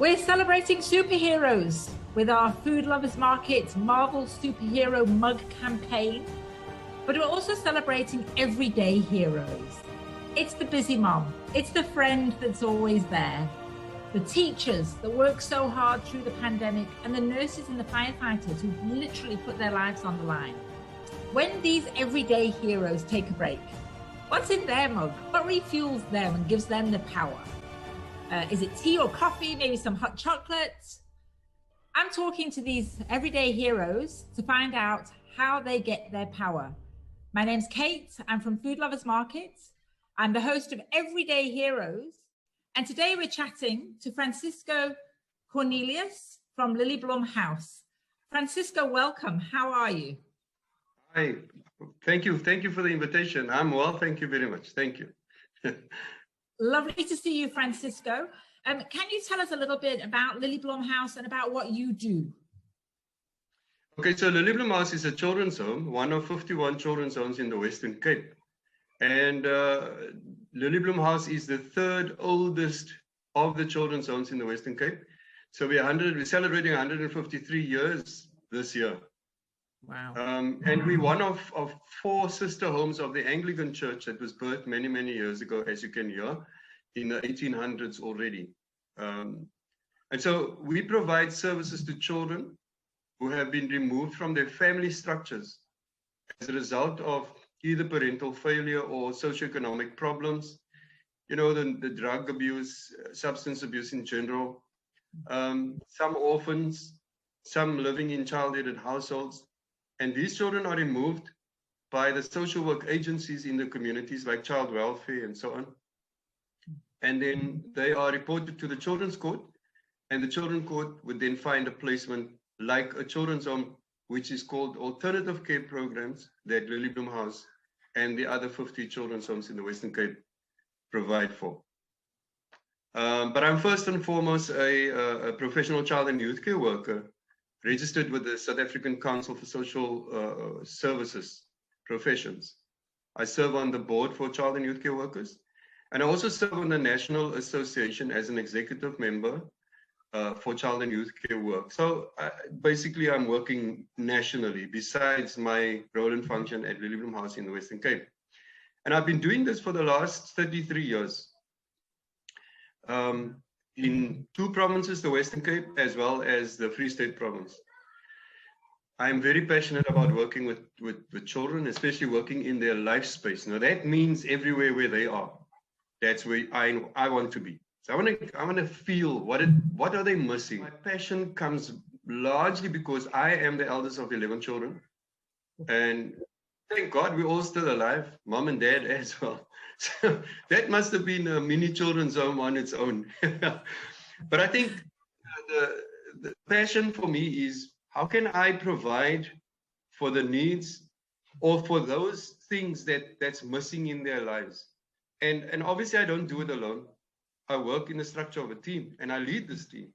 We're celebrating superheroes with our Food Lovers Market Marvel Superhero Mug campaign, but we're also celebrating everyday heroes. It's the busy mom, it's the friend that's always there, the teachers that work so hard through the pandemic, and the nurses and the firefighters who've literally put their lives on the line. When these everyday heroes take a break, what's in their mug? What refuels them and gives them the power? Is it tea or coffee, maybe some hot chocolate? I'm talking to these everyday heroes to find out how they get their power. My name's Kate, I'm from Food Lovers Market. I'm the host of Everyday Heroes. And today we're chatting to Francisco Cornelius from Leliebloem House. Francisco, welcome. How are you? Hi, thank you. Thank you for the invitation. I'm well, thank you very much. Thank you. Lovely to see you, Francisco. Can you tell us a little bit about Leliebloem House and about what you do? Okay, so Leliebloem House is a children's home, one of 51 children's homes in the Western Cape. And Leliebloem House is the third oldest of the children's homes in the Western Cape. So we're celebrating 153 years this year. Wow. And we're one of four sister homes of the Anglican Church that was birthed many, many years ago, as you can hear, in the 1800s already. And so we provide services to children who have been removed from their family structures as a result of either parental failure or socioeconomic problems, you know, the drug abuse, substance abuse in general, some orphans, some living in child-aided households. And these children are removed by the social work agencies in the communities like child welfare and so on. And then they are reported to the children's court, and the children's court would then find a placement like a children's home, which is called alternative care programs that Leliebloem House and the other 50 children's homes in the Western Cape provide for. But I'm first and foremost a professional child and youth care worker, registered with the South African Council for Social Services Professions. I serve on the board for child and youth care workers, and I also serve on the National Association as an executive member for child and youth care work. So basically I'm working nationally besides my role and function at Leliebloem House in the Western Cape. And I've been doing this for the last 33 years. In two provinces, the Western Cape as well as the Free State province. I'm very passionate about working with children, especially working in their life space. Now that means everywhere where they are. That's where I want to be. So I want to feel what are they missing. My passion comes largely because I am the eldest of 11 children, and thank God we're all still alive, mom and dad as well. So that must have been a mini children's home on its own. But I think the passion for me is how can I provide for the needs or for those things that's missing in their lives. And obviously I don't do it alone. I work in the structure of a team and I lead this team.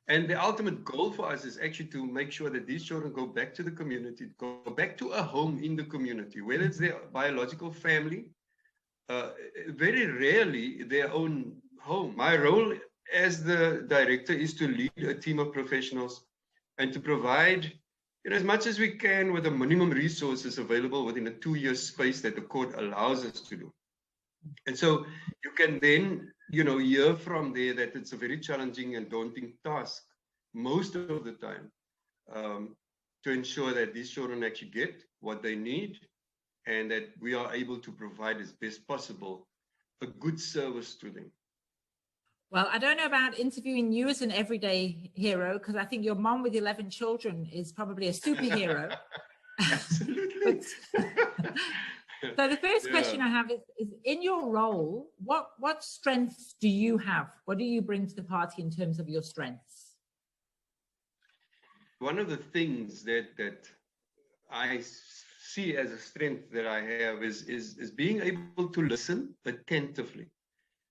And the ultimate goal for us is actually to make sure that these children go back to the community, go back to a home in the community, whether it's their biological family, very rarely their own home. My role as the director is to lead a team of professionals and to provide, you know, as much as we can with the minimum resources available within a 2-year space that the court allows us to do. And so you can then, you know, hear from there that it's a very challenging and daunting task most of the time to ensure that these children actually get what they need and that we are able to provide as best possible a good service to them. Well, I don't know about interviewing you as an everyday hero, because I think your mom with 11 children is probably a superhero. Absolutely. So the first question I have is in your role, what strengths do you have? What do you bring to the party in terms of your strengths? One of the things that I see as a strength that I have is being able to listen attentively.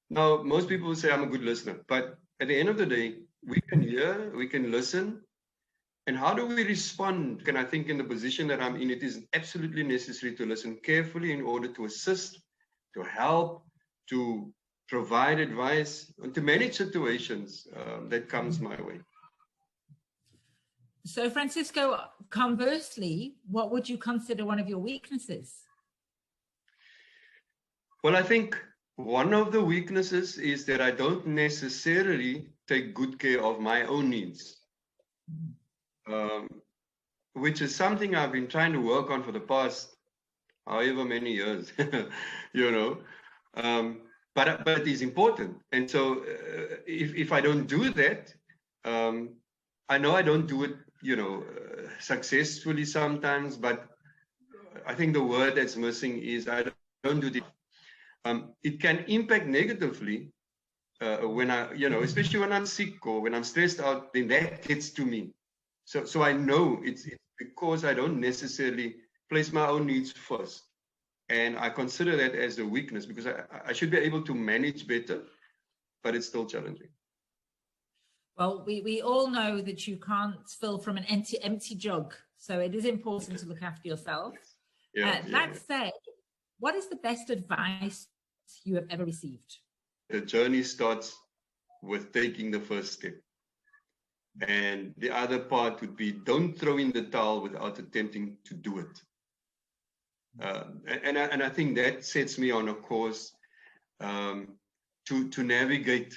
Now, most people will say I'm a good listener, but at the end of the day, we can hear, we can listen. And how do we respond? And I think in the position that I'm in, it is absolutely necessary to listen carefully in order to assist, to help, to provide advice, and to manage situations that comes my way. So, Francisco, conversely, what would you consider one of your weaknesses? Well, I think one of the weaknesses is that I don't necessarily take good care of my own needs, which is something I've been trying to work on for the past however many years, you know. But it is important. And so if I don't do that, I know I don't do it, you know, successfully sometimes, but I think the word that's missing is I don't do the. It can impact negatively when I, you know, especially when I'm sick or when I'm stressed out, then that gets to me. So I know it's because I don't necessarily place my own needs first. And I consider that as a weakness because I should be able to manage better, but it's still challenging. Well, we all know that you can't fill from an empty jug. So it is important to look after yourself. That said, what is the best advice you have ever received? The journey starts with taking the first step. And the other part would be don't throw in the towel without attempting to do it. And I think that sets me on a course to navigate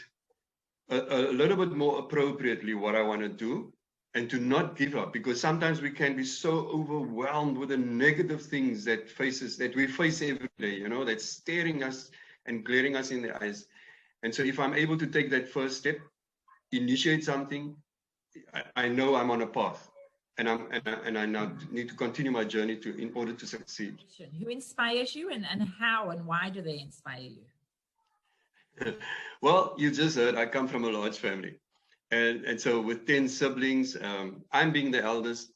a little bit more appropriately what I want to do and to not give up, because sometimes we can be so overwhelmed with the negative things that we face every day, you know, that's staring us and glaring us in the eyes. And so if I'm able to take that first step, initiate something, I know I'm on a path. And I now need to continue my journey in order to succeed. Who inspires you and how and why do they inspire you? Well, you just heard I come from a large family. And so with 10 siblings, I'm being the eldest.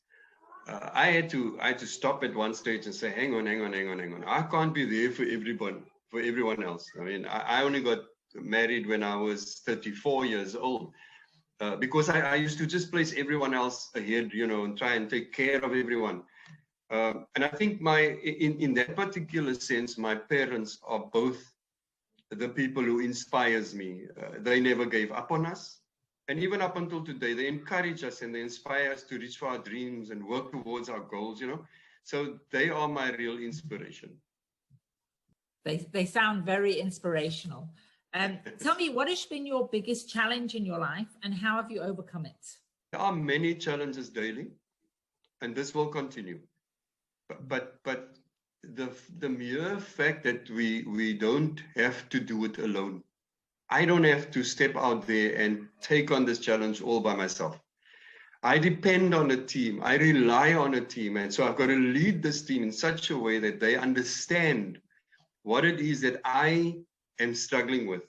I had to stop at one stage and say, hang on. I can't be there for everyone else. I mean, I only got married when I was 34 years old. Because I used to just place everyone else ahead, you know, and try and take care of everyone. And I think in that particular sense, my parents are both the people who inspires me. They never gave up on us. And even up until today, they encourage us and they inspire us to reach for our dreams and work towards our goals, you know. So they are my real inspiration. They sound very inspirational. Tell me, what has been your biggest challenge in your life and how have you overcome it? There are many challenges daily, and this will continue. But the mere fact that we don't have to do it alone. I don't have to step out there and take on this challenge all by myself. I depend on a team. I rely on a team. And so I've got to lead this team in such a way that they understand what it is that I am struggling with.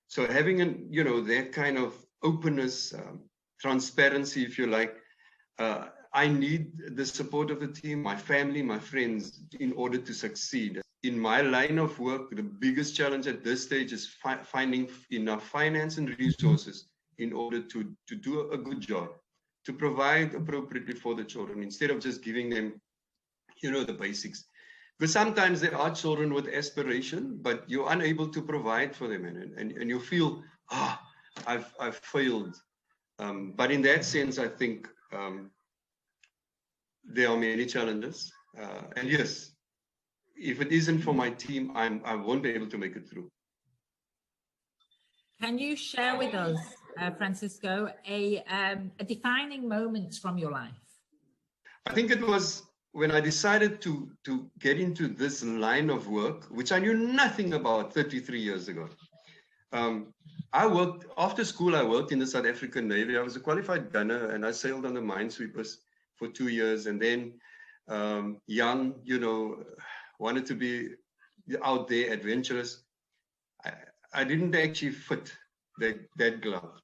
So having that kind of openness, transparency, if you like, I need the support of the team, my family, my friends, in order to succeed. In my line of work, the biggest challenge at this stage is finding enough finance and resources in order to do a good job, to provide appropriately for the children, instead of just giving them, you know, the basics. Because sometimes there are children with aspiration, but you're unable to provide for them, and you feel, I've failed. But in that sense, I think there are many challenges. And yes, if it isn't for my team, I won't be able to make it through. Can you share with us, Francisco, a defining moment from your life? I think it was when I decided to get into this line of work, which I knew nothing about 33 years ago. After school, I worked in the South African Navy. I was a qualified gunner and I sailed on the minesweepers for 2 years. And then young, you know, wanted to be out there, adventurous. I didn't actually fit that glove.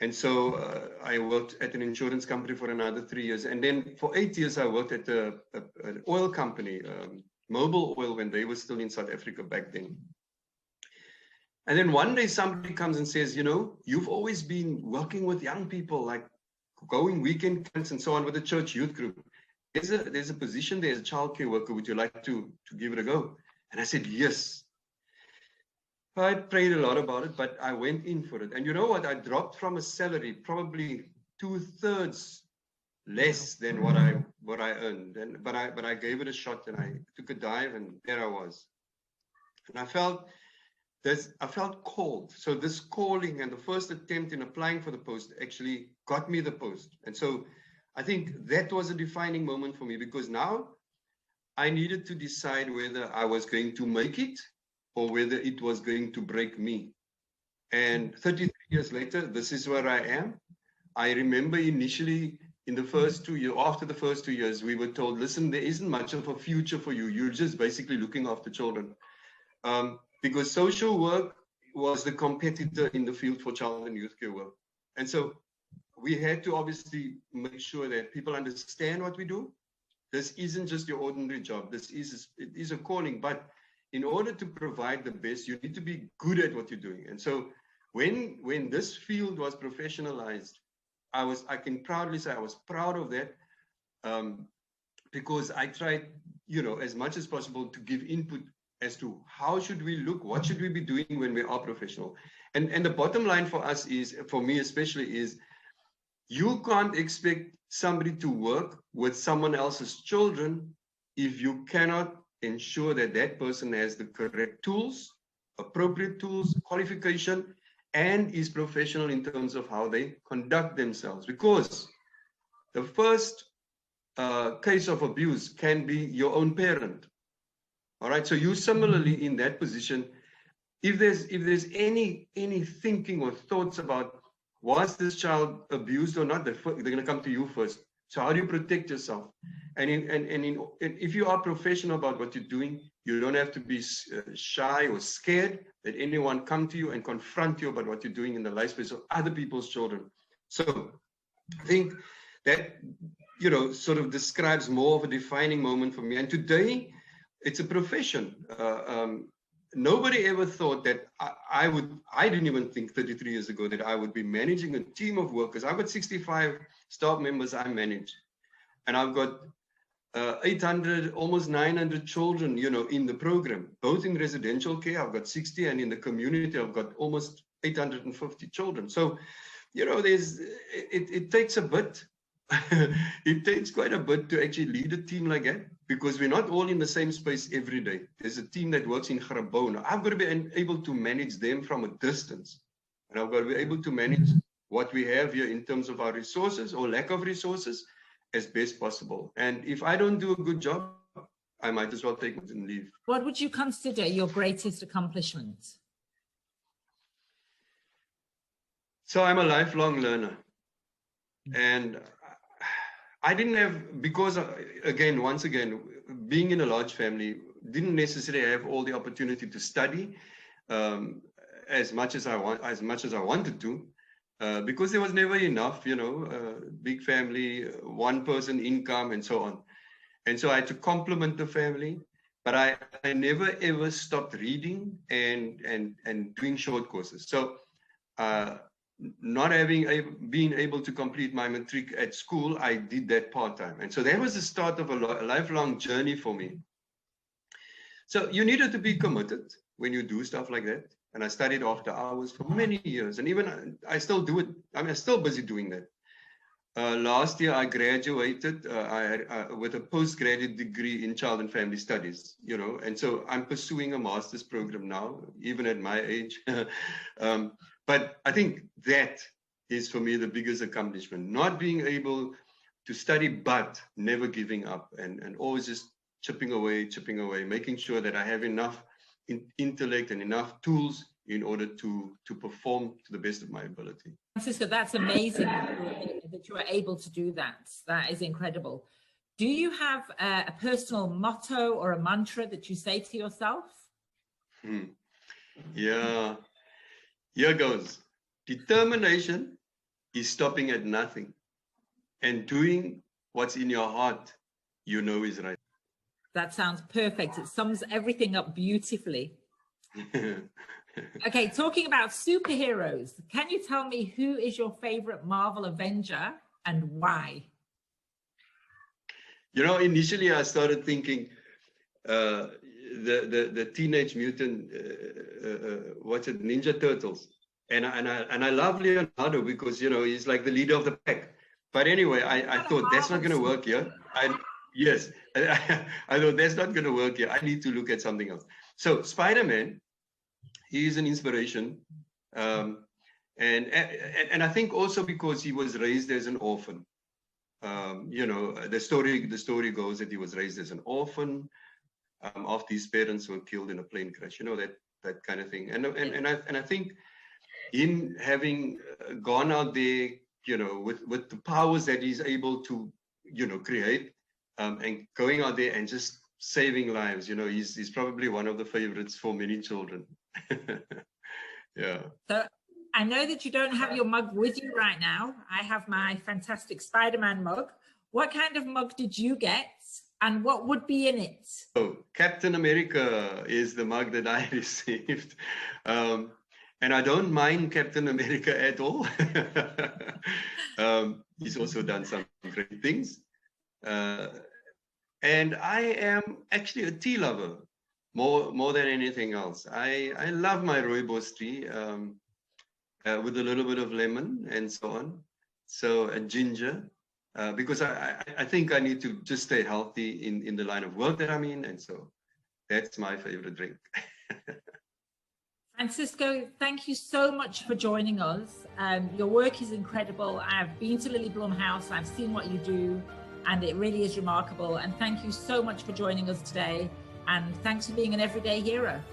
And so I worked at an insurance company for another 3 years. And then for 8 years, I worked at an oil company, Mobil Oil, when they were still in South Africa back then. And then one day somebody comes and says, you know, you've always been working with young people, like going weekend camps and so on with the church youth group. There's a position there as a childcare worker. Would you like to give it a go? And I said, yes. I prayed a lot about it, but I went in for it. And you know what? I dropped from a salary probably 2/3 less than what I earned. But I gave it a shot, and I took a dive, and there I was. And I felt called. So this calling and the first attempt in applying for the post actually got me the post. And so I think that was a defining moment for me, because now I needed to decide whether I was going to make it or whether it was going to break me. And 33 years later, this is where I am. I remember initially in the first 2 years, after the first 2 years, we were told, listen, there isn't much of a future for you. You're just basically looking after children. Because social work was the competitor in the field for child and youth care work. And so we had to obviously make sure that people understand what we do. This isn't just your ordinary job. It is a calling, but in order to provide the best, you need to be good at what you're doing. And so when this field was professionalized, I can proudly say I was proud of that, because I tried, as much as possible to give input as to how should we look, what should we be doing when we are professional. And the bottom line for us is, for me especially, is you can't expect somebody to work with someone else's children if you cannot ensure that that person has the correct tools, appropriate tools, qualification, and is professional in terms of how they conduct themselves. Because the first case of abuse can be your own parent. All right, so you similarly in that position, if there's any thinking or thoughts about was this child abused or not, they're going to come to you first. So how do you protect yourself? And if you are professional about what you're doing, you don't have to be shy or scared that anyone come to you and confront you about what you're doing in the life space of other people's children. So I think that, sort of describes more of a defining moment for me. And today, it's a profession. Nobody ever thought that I didn't even think 33 years ago that I would be managing a team of workers. I've got 65 staff members I manage. And I've got 800, almost 900 children, in the program, both in residential care. I've got 60, and in the community, I've got almost 850 children. So, it takes a bit. It takes quite a bit to actually lead a team like that, because we're not all in the same space every day. There's a team that works in Grabouw. I've got to be able to manage them from a distance. And I've got to be able to manage what we have here in terms of our resources or lack of resources as best possible. And if I don't do a good job, I might as well take it and leave. What would you consider your greatest accomplishment? So I'm a lifelong learner. And I didn't have, because once again, being in a large family, didn't necessarily have all the opportunity to study as much as I wanted to, because there was never enough, big family, one person income, and so on. And so I had to complement the family, but I never ever stopped reading and doing short courses. So not being able to complete my matric at school, I did that part-time. And so that was the start of a lifelong journey for me. So you needed to be committed when you do stuff like that. And I studied after hours for many years. And even I still do it. I'm still busy doing that. Last year, I graduated with a postgraduate degree in child and family studies, and so I'm pursuing a master's program now, even at my age. But I think that is, for me, the biggest accomplishment, not being able to study, but never giving up, and always just chipping away, making sure that I have enough intellect and enough tools in order to perform to the best of my ability. Francisco, that's amazing that you are able to do that. That is incredible. Do you have a personal motto or a mantra that you say to yourself? Yeah. Here goes. Determination is stopping at nothing and doing what's in your heart, is right. That sounds perfect. It sums everything up beautifully. Okay, talking about superheroes, can you tell me who is your favorite Marvel Avenger and why? Initially I started thinking the Teenage Mutant what's it, Ninja Turtles. And I love Leonardo because, you know, he's like the leader of the pack. But anyway, I thought that's not going to work here. Yes, I thought that's not going to work here. I need to look at something else. So Spider-Man, he is an inspiration. And I think also because he was raised as an orphan. You know, the story goes that he was raised as an orphan after his parents were killed in a plane crash. You know, that kind of thing. And I think him having gone out there, you know, with the powers that he's able to, you know, create, and going out there and just saving lives, you know, he's probably one of the favorites for many children. Yeah. So I know that you don't have your mug with you right now. I have my fantastic Spider-Man mug. What kind of mug did you get, and what would be in it? Oh, Captain America is the mug that I received. And I don't mind Captain America at all. He's also done some great things. And I am actually a tea lover, more than anything else. I love my rooibos tea with a little bit of lemon and so on. So, and ginger, because I think I need to just stay healthy in the line of work that I'm in. And so that's my favorite drink. Francisco, thank you so much for joining us. Your work is incredible. I've been to Leliebloem House, I've seen what you do, and it really is remarkable. And thank you so much for joining us today. And thanks for being an everyday hero.